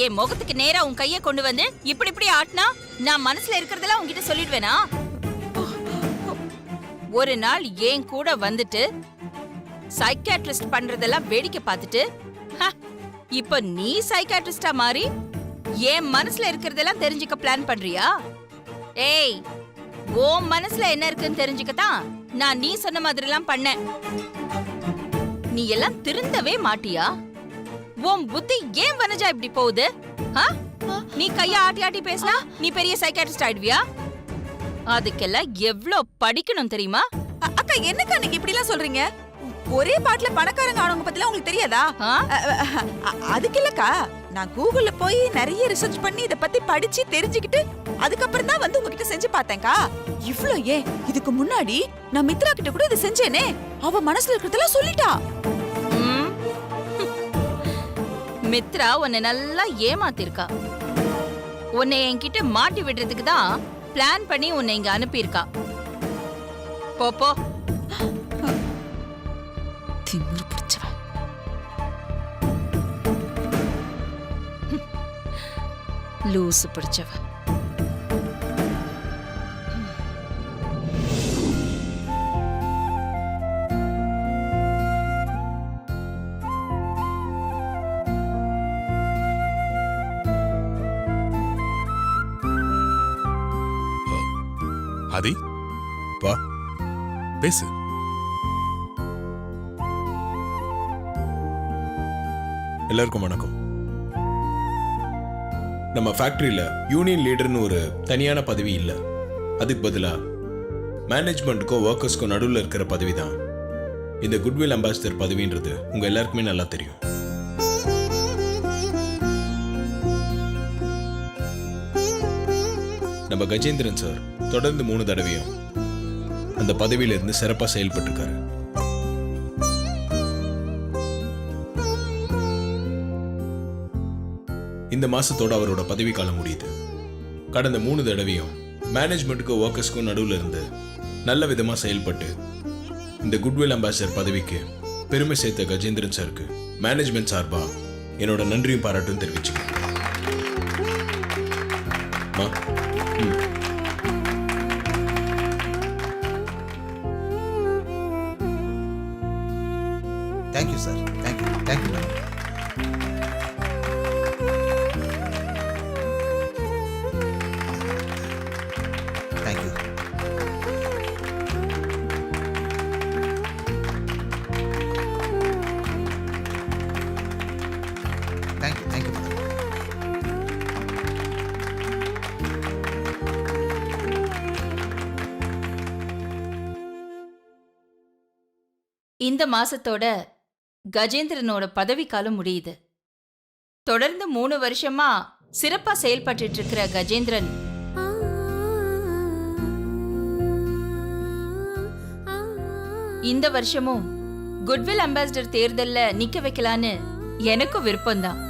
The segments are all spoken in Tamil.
என் முகத்துக்கு நேரா உன் கைய கொண்டு வந்து இப்படி இப்படி ஆட்டினா நான் மனசுல இருக்கிறதெல்லாம் உன்கிட்ட சொல்லிடுவேனா? ஒரு நாள் ஏன் கூட வந்துட்டு சைக்காட்ரிஸ்ட் பண்றதெல்லாம் வேடிக்கை பார்த்துட்டு இப்ப நீ சைக்காட்ரிஸ்டா மாறி என் மனசுல இருக்கிறதெல்லாம் தெரிஞ்சுக்க பிளான் பண்றியா? ஏய், உன் மனசுல என்ன இருக்குன்னு தெரிஞ்சுக்கத்தான் நான் நீ சொன்ன மாதிரி எல்லாம் பண்ணேன். நீ எல்லாம் திருந்தவே மாட்டியா? உன் புத்தி ஏன் வனஜா இப்படி போகுது? நீ கைய ஆட்டி ஆட்டி பேசினா நீ பெரிய சைக்காட்ரிஸ்ட் ஆயிடுவியா? அதுக்கெல்லாம் எவ்வளவு படிக்கணும் தெரியுமா? அக்கா, என்னக்கா நீங்க இப்படி எல்லாம் சொல்றீங்க? ஒரே பாட்டுல பணக்காரங்க ஆனவங்க பத்திலாம் உங்களுக்கு தெரியாதா? அதுக்கு இல்லக்கா, நான் கூகுள்ல போய் நிறைய ரிசர்ச் பண்ணி இத பத்தி படிச்சு தெரிஞ்சுக்கிட்டு அதுக்கப்புறம் தான் வந்து உங்ககிட்ட செஞ்சு பார்த்தேன்க்கா. இவ்ளோ ஏன், இதுக்கு முன்னாடி நான் மித்ரா கிட்ட கூட இதை செஞ்சேனே, அவ மனசுல இருக்கிறதெல்லாம் சொல்லிட்டா. மித்ரா உன்னை நல்லா ஏமாத்திருக்கா. உன்னை என்கிட்ட மாட்டி விடுறதுக்கு தான் பிளான் பண்ணி உன்னை இங்க அனுப்பியிருக்கா. போ. திமிரு பிடிச்சவ. லூசு பிடிச்சவ. ஆதி, வா பேசு. எல்லாருக்கும் வணக்கம். நம்ம ஃபேக்டரியில யூனியன் லீடர்னு ஒரு தனியான பதவி இல்லை. அதுக்கு பதிலா மேனேஜ்மெண்ட்டுக்கும் ஒர்க்கர்ஸ்க்கும் நடுவில் இருக்கிற பதவி தான் இந்த குட்வில் அம்பாசிடர் பதவின்றது உங்க எல்லாருக்குமே நல்லா தெரியும். நம்ம கஜேந்திரன் சார் தொடர்ந்து 3 தடவையும் அந்த பதவியில இருந்து சிறப்பா செயல்பட்டு இருக்காரு. இந்த மாசத்தோட அவரோட பதவி காலம் முடியுது. கடந்த 3 தடவையும் மேனேஜ்மெண்ட்டுக்கும் ஒர்க்கர்ஸ்க்கும் நடுவில் இருந்து நல்ல விதமா செயல்பட்டு இந்த குட்வில் அம்பாசிடர் பதவிக்கு பெருமை சேர்த்த கஜேந்திரன் சாருக்கு மேனேஜ்மெண்ட் சார்பா என்னோட நன்றியும் பாராட்டும் தெரிவிச்சுக்கிறேன். Thank you, sir. Thank you. Thank you, madam. Thank you. Thank you, madam. இந்த மாசத்தோட கஜேந்திரனோட பதவி காலம் முடியுது. தொடர்ந்து 3 வருஷமா சிறப்பா செயல்பட்டு இருக்கிற கஜேந்திரன் இந்த வருஷமும் குட்வில் அம்பாசிடர் தேர்தல்ல நிக்க வைக்கலான்னு எனக்கும் விருப்பம்தான்.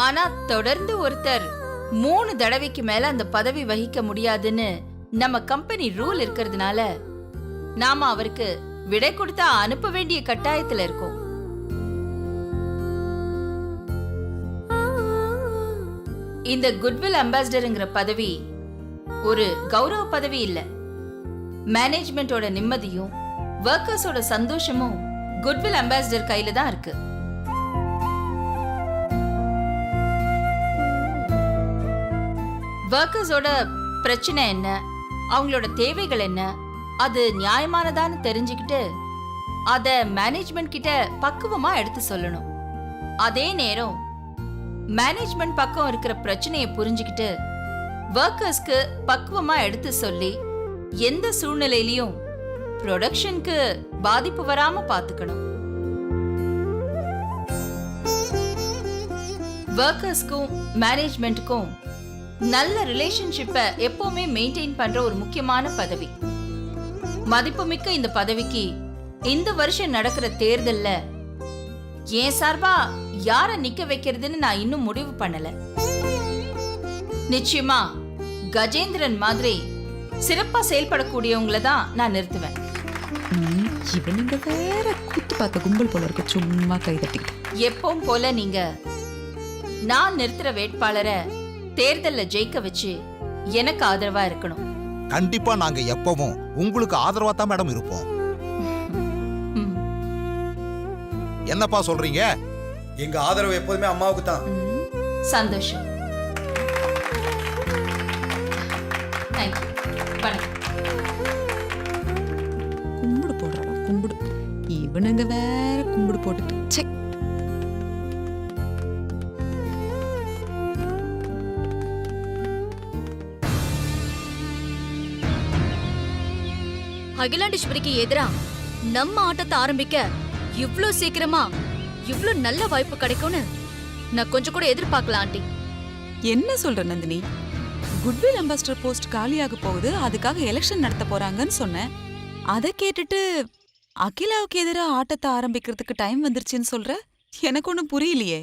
ஆனா தொடர்ந்து ஒருத்தர் 3 தடவைக்கு மேல அந்த பதவி வகிக்க முடியாதுன்னு நம்ம கம்பெனி ரூல் இருக்கிறதுனால நாம அவருக்கு விடை கொடுத்தா அனுப்ப வேண்டிய கட்டாயத்துல இருக்கும். இந்த குட்வில் அம்பாசிடர்ங்கிற பதவி ஒரு கௌரவ பதவி இல்ல. மேனேஜ்மெண்டோட நிம்மதியும் ஒர்க்கர்ஸோட சந்தோஷமும் குட்வில் அம்பாசிடர் கையில தான் இருக்கு. ஒர்க்கர்ஸோட பிரச்சனை என்ன, அவங்களோட தேவைகள் என்ன, அது நியாயமானதான்னு தெரிஞ்சுக்கிட்டு அத மேனேஜ்மெண்ட் கிட்ட பக்குவமா எடுத்து சொல்லணும். அதே நேரம் மேனேஜ்மெண்ட் பக்கம் இருக்கிற பிரச்சனையை புரிஞ்சுக்கிட்டு ஒர்க்கர்ஸ்க்கு பக்குவமா எடுத்து சொல்லி எந்த சூழ்நிலையிலையும் ப்ரொடக்ஷனுக்கு பாதிப்பு வராம பாத்துக்கணும். ஒர்க்கர்ஸ்க்கும் மேனேஜ்மெண்ட்டுக்கும் நல்ல ரிலேஷன்ஷிப்பை எப்பவுமே மெயின்டைன் பண்ற ஒரு முக்கியமான பதவி. மதிப்புமிக்க இந்த பதவிக்கு இந்த வருஷம் நடக்கிற தேர்தல்ல ஏன் சார்பா யார நிக்க வைக்கிறதுன்னு நான் இன்னும் முடிவு பண்ணல. நிச்சயமா கஜேந்திரன் மாதிரி சிறப்பா செயல்படக்கூடியவங்களை தான் நான் நிறுத்துவேன். இவனுங்க வேற கூத்து பார்த்த கும்பல் போல இருக்கு, சும்மா கைதட்டி. எப்பவும் போல நீங்க நான் நிறுத்துற வேட்பாளரை தேர்தல்ல ஜெயிக்க வச்சு எனக்கு ஆதரவா இருக்கணும். கண்டிப்பா நாங்க எப்பவும் உங்களுக்கு ஆதரவா தான் மேடம் இருப்போம். ம். என்னப்பா சொல்றீங்க? எங்க ஆதரவு எப்போதுமே அம்மாவுக்கு தான். சந்தோஷம். தேங்க்யூ. வணக்கம். கும்பிடு போடுறவா கும்பிடு. இவனுங்க வேற கும்பிடு போட்டுட்டு ச்சே. அகிலாண்டேஸ்வரிக்கு எதிரா நம்ம ஆட்டத்தை ஆரம்பிக்க இவ்ளோ சீக்கிரமா இவ்ளோ நல்ல வாய்ப்பு கிடைக்கும்னு நான் கொஞ்சம் கூட எதிர்பார்க்கல ஆண்டி. என்ன சொல்ற நந்தினி? குட்வில் அம்பாசிடர் போஸ்ட் காலியாக போகுது, அதுக்காக எலெக்ஷன் நடத்த போறாங்கன்னு சொன்னேன். அதை கேட்டுட்டு அகிலாவுக்கு எதிராக ஆட்டத்தை ஆரம்பிக்கிறதுக்கு டைம் வந்துருச்சுன்னு சொல்ற? எனக்கு ஒன்றும் புரியலையே.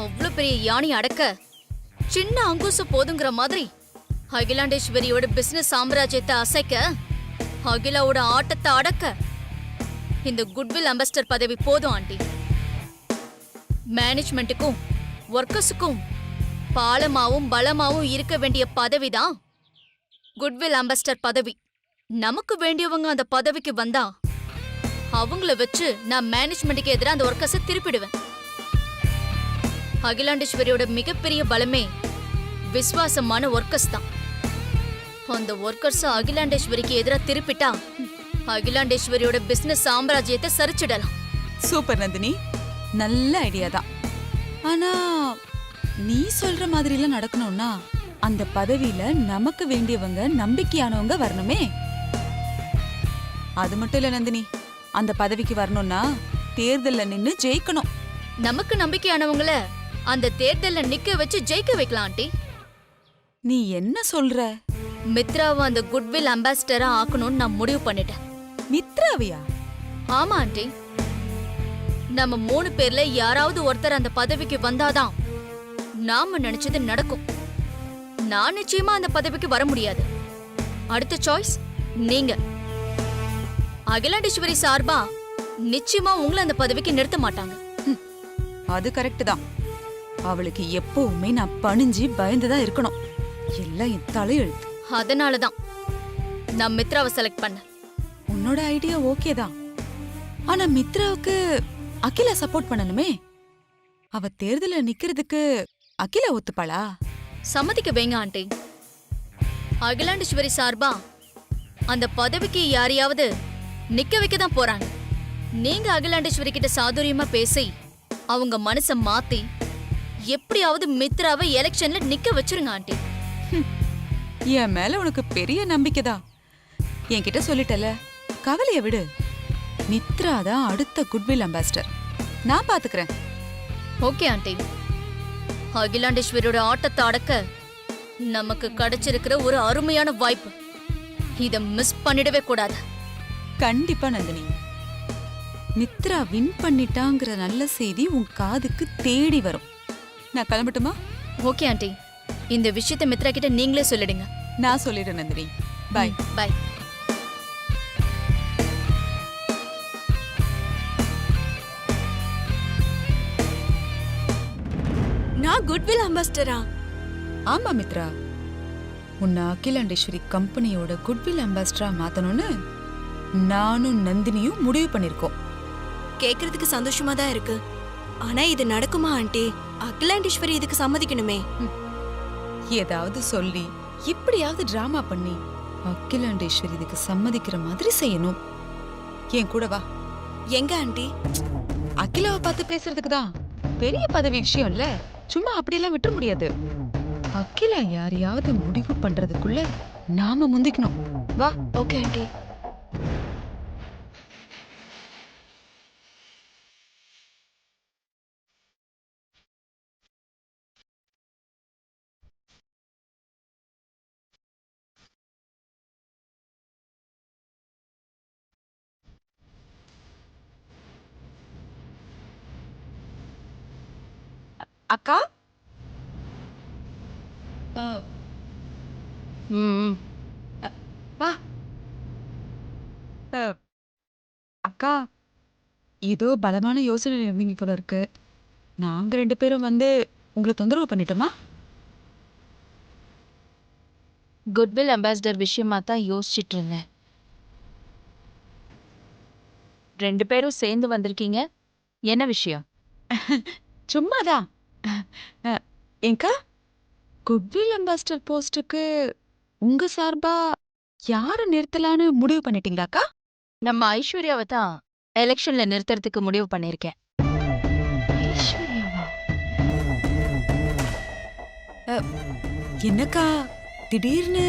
அவ்ளோ பெரிய யானை அடக்க சின்ன அங்குசம் போதுங்கிற மாதிரி அகிலாண்டேஸ்வரியோட பிசினஸ் சாம்ராஜ்யத்தை அசைக்க, அகிலாவோட ஆட்டத்தை அடக்க இந்த குட்வில் அம்பாசிடர் பதவி போதும் ஆண்டி. மேனேஜ்மெண்ட்டுக்கும் ஒர்க்கர்ஸுக்கும் பாலமாவும் பலமாவும் இருக்க வேண்டிய பதவிதான் குட்வில் அம்பாசிடர் பதவி. நமக்கு வேண்டியவங்க அந்த பதவிக்கு வந்தா அவங்கள வச்சு நான் மேனேஜ்மெண்ட்டுக்கு எதிராக அந்த ஒர்க்கர்ஸை திருப்பிடுவேன். அகிலாண்டேஸ்வரியோட மிகப்பெரிய பலமே விசுவாசமான ஒர்க்கர்ஸ் தான். அந்த ஒர்க்கர்ஸ் அகிலாண்டேஸ்வரிக்கு எதிராக திருப்பிட்டா அகிலாண்டேஸ்வரியோட பிசினஸ் சாம்ராஜ்யத்தை சரிச்சிடலாம். சூப்பர் நந்தினி, நல்ல ஐடியா தான். ஆனா நீ சொல்ற மாதிரி எல்லாம் நடக்கணும்னா அந்த பதவியில நமக்கு வேண்டியவங்க நம்பிக்கையானவங்க வரணுமே. அது மட்டும் இல்ல நந்தினி, அந்த பதவிக்கு வரணும்னா தேர்தல்ல நின்னு ஜெயிக்கணும். நமக்கு நம்பிக்கையானவங்கள அந்த தேர்தல்ல நிக்க வச்சு ஜெயிக்க வைக்கலாம் ஆண்டி. நீ என்ன சொல்ற? மித்ராவை அந்த குட்வில் அம்பாசிடரா ஆக்கணும்னு நான் முடிவு பண்ணிட்டேன். மித்ராவியா? ஆமா ஆண்டி, நம்ம 3 பேர்ல யாராவது ஒருத்தர் அந்த பதவிக்கு வந்தாதான் நாம நினைச்சது நடக்கும். நான் நிச்சயமா அந்த பதவிக்கு வர முடியாது. அடுத்த சாய்ஸ் நீங்க. அகிலாண்டேஸ்வரி சார்பா நிச்சயமா உங்களை அந்த பதவிக்கு நிறுத்த மாட்டாங்க. அது கரெக்ட் தான். அவளுக்கு எப்பவுமே நான் பணிஞ்சு பயந்துதான் இருக்கணும். எல்லாம் என் தலையெழுத்து. அதனாலதான் நான் மித்ராவை செலக்ட் பண்ணேன். உன்னோட ஐடியா ஓகே தான். ஆனா மித்ராவுக்கு அகிலா சப்போர்ட் பண்ணணுமே. அவ தேர்தல நிக்கிறதுக்கு அகிலா ஒத்துப்பாளா? சம்மதிக்க வைங்க ஆண்டி. அகிலாண்டேஸ்வரி சார்பா அந்த பதவிக்கு யாரையாவது நிக்க வைக்க தான் போறாங்க. நீங்க அகிலாண்டேஸ்வரி கிட்ட சாதுரியமா பேசி அவங்க மனச மாத்தி எப்படியாவது மித்ராவை எலெக்ஷன்ல நிக்க வச்சிருங்க ஆண்டி. என் மேல உனக்கு பெரிய நம்பிக்கைதான். என்கிட்ட சொல்லிட்டல, கவலைய விடு. மித்ரா தான் அடுத்த குட்வில் அம்பாசிடர். நான் பாத்துக்கிறேன். Okay aunty. அகிலாண்டேஸ்வரியோட ஆட்டத்தை அடக்க நமக்கு கிடைச்சிருக்கிற ஒரு அருமையான வாய்ப்பு. இத மிஸ் பண்ணிடவே கூடாது. கண்டிப்பா நந்தினி. மித்ரா வின் பண்ணிட்டாங்கிற நல்ல செய்தி உன் காதுக்கு தேடி வரும். நான் கிளம்பட்டுமா? ஓகே ஆண்டி, இந்த விஷயத்தை மித்ரா கிட்ட நீங்களே சொல்லிடுங்க. நான் சொல்லிடுறேன் நந்தினி. பாய். பாய். நான் குட்வில் அம்பாசிடரா? ஆமா மித்ரா, உன்னை அகிலாண்டேஸ்வரி கம்பெனியோட குட்வில் அம்பாசிடரா மாத்தணும்னு நானும் நந்தினியும் முடிவு பண்ணிருக்கோம். கேக்குறதுக்கு சந்தோஷமா தான் இருக்கு. ஆனா இது நடக்குமா ஆண்டி? அகிலாண்டேஸ்வரி இதுக்கு சம்மதிக்கணுமே. ஏதாவது சொல்லி இப்படியாவது டிராமா பண்ணி அகிலாண்டேஸ்வரி இதுக்கு சம்மதிக்கிற மாதிரி செய்யணும். என் கூட வா. எங்க ஆண்டி? அகிலாவை பார்த்து பேசுறதுக்கு தான். பெரிய பதவி விஷயம் இல்ல, சும்மா அப்படியெல்லாம் விட்டுற முடியாது. அகிலா யாரையாவது முடிவு பண்றதுக்குள்ள நாம முந்திக்கணும். வா. Okay aunty. அக்கா. வா. அக்கா, ஏதோ பலமான யோசனை இருந்தீங்க போல இருக்கு. நாங்க 2 பேரும் உங்களை தொந்தரவு பண்ணிட்டோமா? குட்வில் அம்பாசிடர் விஷயமா தான் யோசிச்சுட்டு இருந்தேன். 2 பேரும் சேர்ந்து வந்திருக்கீங்க, என்ன விஷயம்? சும்மாதான். ஏங்கா, குட்வில் அம்பாசிடர் போஸ்டுக்கு உங்க சார்பா யாரை நிறுத்தலான்னு முடிவு பண்ணிட்டீங்களாக்கா? நம்ம ஐஸ்வர்யாவை தான் எலெக்ஷன்ல நிறுத்துறதுக்கு முடிவு பண்ணிருக்கேன். என்னக்கா திடீர்னு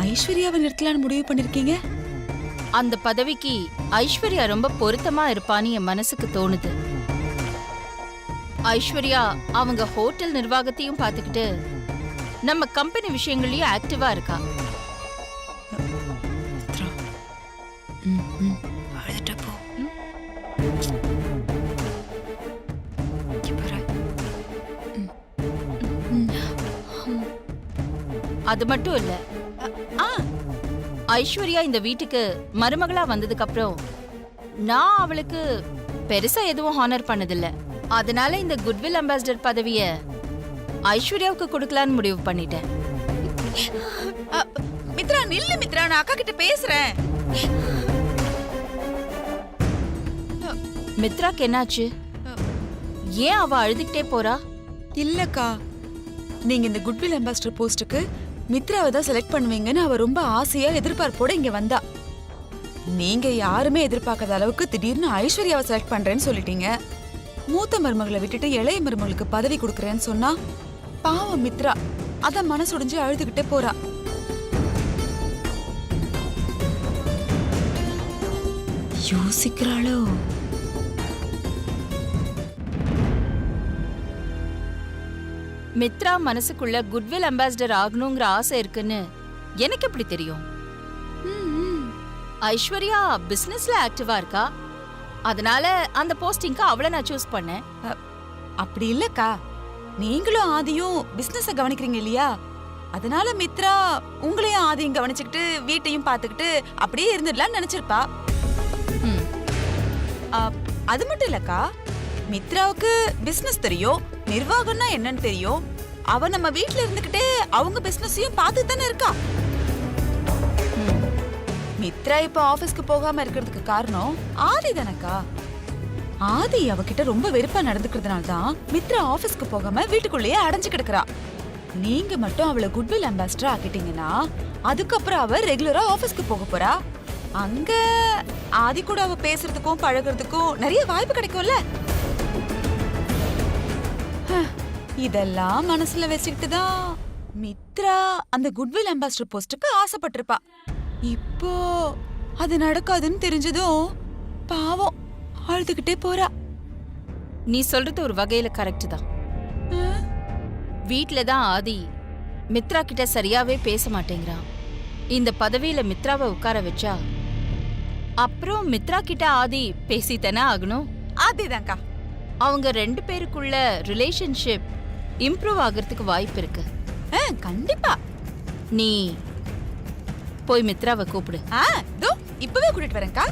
ஐஸ்வர்யாவை நிறுத்தலான்னு முடிவு பண்ணிருக்கீங்க? அந்த பதவிக்கு ஐஸ்வர்யா ரொம்ப பொருத்தமா இருப்பான்னு என் மனசுக்கு தோணுது. ஐஸ்வர்யா அவங்க ஹோட்டல் நிர்வாகத்தையும் பார்த்துக்கிட்டு நம்ம கம்பெனி விஷயங்களையும் ஆக்டிவா இருக்கா. அழுதுட்டப்போ அது மட்டும் இல்ல, ஐஸ்வர்யா இந்த வீட்டுக்கு மருமகளா வந்ததுக்கு அப்புறம் நான் அவளுக்கு பெருசா எதுவும் ஹானர் பண்ணதில்ல. அதனால இந்த குட்வில் அம்பாசிடர் பதவிய ஐஸ்வர்யாவுக்கு கொடுக்கலான்னு முடிவு பண்ணிட்டேன். மித்ரா நில்லு மித்ரா, நான் அக்கா கிட்ட பேசுறேன். மித்ராக்கு என்னாச்சு? ஏன் அவ அழுதுகிட்டே போறா? இல்லக்கா, நீங்க இந்த குட்வில் அம்பாசிடர் போஸ்டுக்கு மித்ராவை தான் செலக்ட் பண்ணுவீங்கன்னு அவ ரொம்ப ஆசையா எதிர்பார்ப்போட இங்க வந்தா. நீங்க யாருமே எதிர்பார்க்காத அளவுக்கு திடீர்னு ஐஸ்வர்யாவை செலக்ட் பண்றேன்னு சொல்லிட்டீங்க. மூத்த மருமகளை விட்டுட்டு இளைய மருமகளுக்கு பதவி கொடுக்கறேன்னு சொன்னா பாவம் மித்ரா அத மனசுடைஞ்சு அழுதுகிட்டே போறா. யோசிக்கிறாளோ? மித்ரா மனசுக்குள்ள குட்வில் அம்பாசிடர் ஆகணுங்கிற ஆசை இருக்குன்னு எனக்கு எப்படி தெரியும்? ஐஸ்வர்யா பிசினஸ்ல ஆக்டிவா இருக்கா, அதனால அந்த போஸ்டிங்க்கு அவளை நான் சூஸ் பண்ணேன். அப்படி இல்லக்கா, நீங்களும் ஆதியும் பிசினஸ கவனிக்கிறீங்க இல்லையா? அதனால மித்ரா உங்களையும் ஆதியும் கவனிச்சுக்கிட்டு வீட்டையும் பாத்துக்கிட்டு அப்படியே இருந்துடலாம்னு நினைச்சிருப்பா. அது மட்டும் இல்லக்கா, மித்ராவுக்கு பிசினஸ் தெரியும், நிர்வாகம்னா என்னன்னு தெரியும். அவ நம்ம வீட்ல இருந்துகிட்டே அவங்க பிசினஸையும் பார்த்து தானே இருக்கா. மித்ரா இப்ப ஆபீஸ்க்கு போகாம இருக்கிறதுக்கு காரணம் ஆதி தானக்கா. ஆதி அவகிட்ட ரொம்ப வெறுப்பா நடந்துக்கிறதுனால தான் மித்ரா ஆபீஸ்க்கு போகாம வீட்டுக்குள்ளேயே அடைஞ்சு கிடக்குறா. நீங்க மட்டும் அவளை குட்வில் அம்பாசிடர் ஆக்கிட்டீங்கன்னா அதுக்கப்புறம் அவ ரெகுலரா ஆபீஸ்க்கு போக போறா. அங்க ஆதி கூட அவ பேசுறதுக்கும் பழகுறதுக்கும் நிறைய வாய்ப்பு கிடைக்கும்ல. இதெல்லாம் மனசுல வச்சுக்கிட்டு தான் மித்ரா அந்த குட்வில் அம்பாசிடர் போஸ்டுக்கு ஆசைப்பட்டிருப்பா. இப்போ அது நடக்காதுன்னு தெரிஞ்சதும் பாவம் அழுதுகிட்டே போறா. நீ சொல்றது ஒரு வகையில கரெக்ட் தான். வீட்ல தான் ஆதி மித்ரா கிட்ட சரியாவே பேச மாட்டேங்கிறான். இந்த பதவியில மித்ராவை உட்கார வச்சா அப்புறம் மித்ரா கிட்ட ஆதி பேசித்தானே ஆகணும். அதேதான்க்கா. அவங்க 2 பேருக்குள்ள ரிலேஷன்ஷிப் இம்ப்ரூவ் ஆகிறதுக்கு வாய்ப்பு இருக்கு. கண்டிப்பா. நீ போய் மித்ராவை கூப்பிடு. இப்பவே கூட்டிட்டு வரேன்க்கா.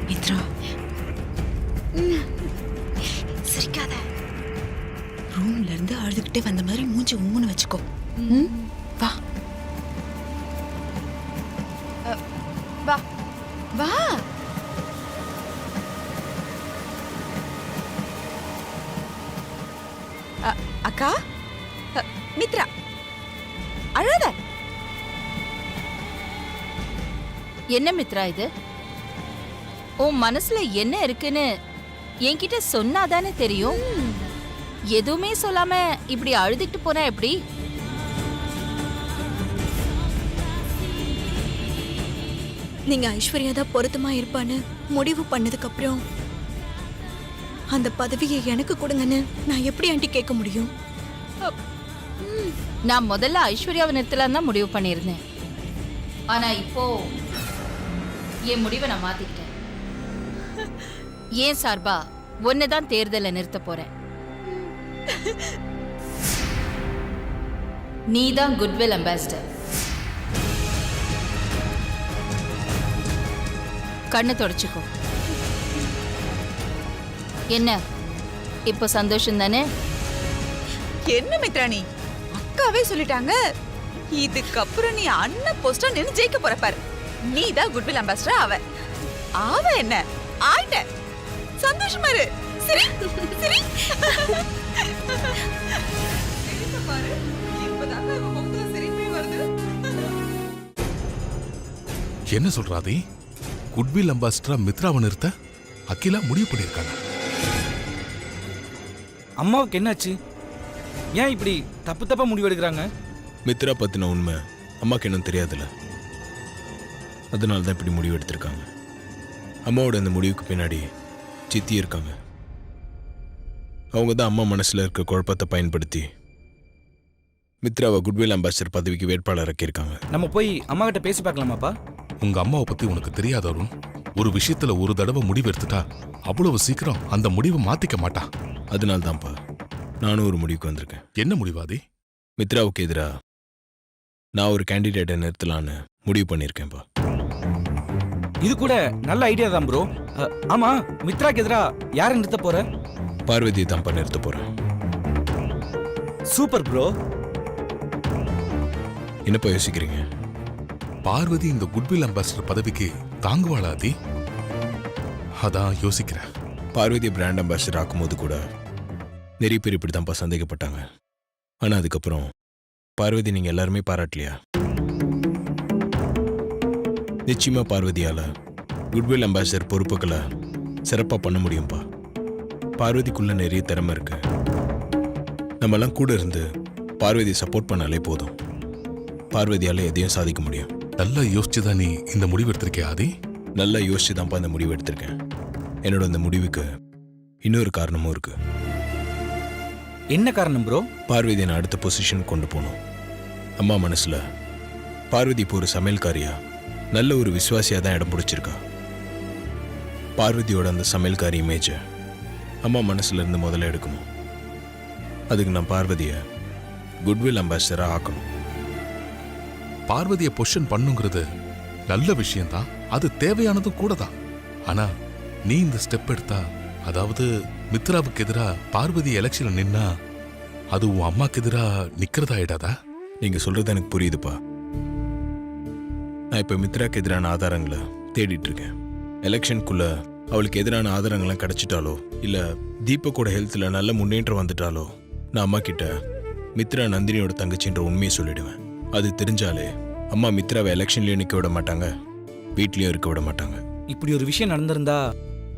மித்ரா சிரிக்காத. ரூம்ல இருந்து அழுதுகிட்டே வந்த மாதிரி மூஞ்சி உம்முன்னு வச்சுக்கோ. வா வா வா. அக்கா, மித்ரா அழாத. என்ன மித்ரா இது? உன் மனசுல என்ன இருக்குன்னு என்கிட்ட சொன்னாதானே தெரியும். எதுவுமே சொல்லாம இப்படி அழுதுட்டு போனா எப்படி? நீங்க ஐஸ்வர்யா தான் பொருத்தமா இருப்பான்னு முடிவு பண்ணதுக்கு அப்புறம் அந்த பதவியை எனக்கு கொடுங்கன்னு நான் எப்படி ஆண்டி கேட்க முடியும்? நான் முதல்ல ஐஸ்வர்யாவை நிறுத்தலாம் தான் முடிவு பண்ணியிருந்தேன். ஆனா இப்போ என் முடிவை நான் மாத்திக்கிட்டேன். ஏன் சார்பா ஒன்னதான் தேர்தலை நிறுத்த போறேன். நீதான் குட்வில் அம்பாசிடர். கண்ணை தொடச்சுக்கோ. என்ன இப்போ சந்தோஷம் தானே? என்ன மித்ராணி, அக்காவே சொல்லிட்டாங்க. இதுக்கப்புறம் நீ அண்ணன் போஸ்டா நின்னு ஜெயிக்க போற பாரு. நீ தான் குட்வில் அம்பாசிடர் ஆவ. ஆவ என்ன ஆயிட்ட. சந்தோஷமா இரு. சரி சரி. பாரு, இப்பதாங்க இவ முகத்துல சிரிப்பே வருது. என்ன சொல்றாதே? குட்வில் அம்பாசிடரா மித்ராவை நிறுத்த அகிலா முடிவு பண்ணிருக்காங்க. அம்மாவுக்கு என்னாச்சு? ஏன் இப்படி தப்பு தப்பா முடிவு எடுக்கிறாங்க? மித்ரா பத்தின உண்மை அம்மாக்கு இன்னும் தெரியாதுல்ல, அதனால தான் இப்படி முடிவு எடுத்திருக்காங்க. அம்மாவோட இந்த முடிவுக்கு பின்னாடி சித்தி இருக்காங்க. அவங்க தான் அம்மா மனசுல இருக்க குழப்பத்தை பயன்படுத்தி மித்ராவை குட்வில் அம்பாசிடர் பதவிக்கு வேட்பாளர் இறக்கியிருக்காங்க. நம்ம போய் அம்மா கிட்ட பேசி பார்க்கலாமாப்பா? உங்க அம்மாவை பத்தி உனக்கு தெரியாத அருண். ஒரு விஷயத்துல ஒரு தடவை முடிவு எடுத்துட்டா அவ்வளவு சீக்கிரம் அந்த முடிவை மாத்திக்க மாட்டா. அதனால தான்ப்பா நானும் ஒரு முடிவுக்கு வந்திருக்கேன். என்ன முடிவாதி? மித்ராவுக்கு எதிராக நான் ஒரு கேண்டிடேட்டை நிறுத்தலான்னு முடிவு பண்ணியிருக்கேன்ப்பா. இது கூட நல்ல ஐடியா தான் ப்ரோ. ஆமா, மித்ராக்கு எதிரா யாரை நிறுத்த போற? பார்வதியை தான்ப்பா நிறுத்த போறேன். Super bro. என்னப்பா யோசிக்கிறீங்க? பார்வதி இந்த குட்வில் அம்பாசிடர் பதவிக்கு தாங்குவாளாதி? அதான் யோசிக்கிறேன். பார்வதியை பிராண்ட் அம்பாசிடர் ஆக்கும்போது கூட நிறைய பேர் இப்படி தான்ப்பா சந்தேகப்பட்டாங்க. ஆனா அதுக்கப்புறம் பார்வதி நீங்க எல்லாருமே பாராட்டலையா? நிச்சயமா பார்வதியால குட்வில் அம்பாசிடர் பொறுப்புகளை சிறப்பா பண்ண முடியும்பா. பார்வதிக்குள்ள நிறைய திறமை இருக்கு. நம்மெல்லாம் கூட இருந்து பார்வதியை சப்போர்ட் பண்ணாலே போதும். பார்வதியால எதையும் சாதிக்க முடியும். நல்லா யோசிச்சுதான் நீ இந்த முடிவு எடுத்திருக்கியா ஆதி? நல்லா யோசிச்சு தான்ப்பா இந்த முடிவு எடுத்திருக்கேன். என்னோட இந்த முடிவுக்கு இன்னொரு காரணமும் இருக்கு. என்ன காரணம் ப்ரோ? பார்வதியை நான் அடுத்த பொசிஷன் கொண்டு போகணும். அம்மா மனசுல பார்வதி இப்போ ஒரு சமையல்காரியா, நல்ல ஒரு விசுவாசியா தான் இடம் பிடிச்சிருக்கா. பார்வதியோட அந்த சமையல்காரி இமேஜை அம்மா மனசுல இருந்து முதல்ல எடுக்கணும். அதுக்கு நான் பார்வதியை குட்வில் அம்பாசிடரா ஆக்கணும். பார்வதியை பொசிஷன் பண்ணுங்கிறது நல்ல விஷயம்தான், அது தேவையானதும் கூட தான். ஆனா நீ இந்த ஸ்டெப் எடுத்தா, அதாவது மித்ராவுக்கு எதிரா பார்வதி எலெக்ஷன்ல நின்னா, அது உன் அம்மாக்கு எதிரா நிக்கிறதா ஆயிடாதா? நீங்க சொல்றது எனக்கு புரியுதுப்பா. நான் இப்ப மித்ராக்கு எதிரான ஆதாரங்களை தேடிட்டு இருக்கேன். எலெக்ஷனுக்குள்ள அவளுக்கு எதிரான ஆதாரங்கள்லாம் கிடைச்சிட்டாலோ, இல்ல தீபக்கோட ஹெல்த்ல நல்ல முன்னேற்றம் வந்துட்டாலோ, நான் அம்மா கிட்ட மித்ரா நந்தினியோட தங்கச்சின்ற உண்மையை சொல்லிடுவேன். அது தெரிஞ்சாலே அம்மா மித்ராவை எலெக்ஷன்லயும் நிக்க விட மாட்டாங்க, வீட்லயும் இருக்க விட மாட்டாங்க. இப்படி ஒரு விஷயம் நடந்திருந்தா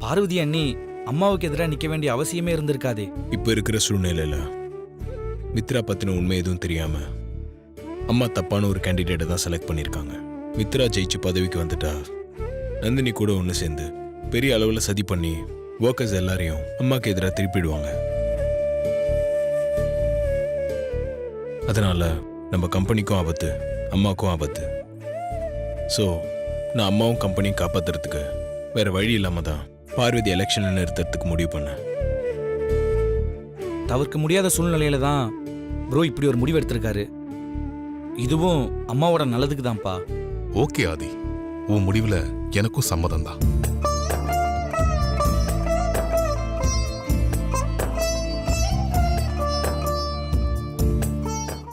பார்வதி அண்ணி அம்மாவுக்கு எதிராக நிக்க வேண்டிய அவசியமே இருந்திருக்காதே. இப்ப இருக்கிற சூழ்நிலையில மித்ரா பத்தின உண்மை எதுவும் தெரியாம அம்மா தப்பான ஒரு கேண்டிடேட்டை தான் செலக்ட் பண்ணிருக்காங்க. மித்ரா ஜெயிச்சு பதவிக்கு வந்துட்டா நந்தினி கூட ஒன்று சேர்ந்து பெரிய அளவில் சதி பண்ணி ஒர்க்கர்ஸ் எல்லாரையும் அம்மாக்கு எதிராக திருப்பிடுவாங்க. அதனால நம்ம கம்பெனிக்கும் ஆபத்து, அம்மாக்கும் ஆபத்து. ஸோ நான் அம்மாவும் கம்பெனியும் காப்பாத்துறதுக்கு வேற வழி இல்லாம தான் பார்வதி எலெக்ஷன்ல நிறுத்துறதுக்கு முடிவு பண்ணேன். தவிர்க்க முடியாத சூழ்நிலையில தான் ப்ரோ இப்படி ஒரு முடிவு எடுத்திருக்காரு. இதுவும் அம்மாவோட நல்லதுக்கு தான்ப்பா. ஓகே ஆதி, உன் முடிவுல எனக்கும் சம்மதம் தான்.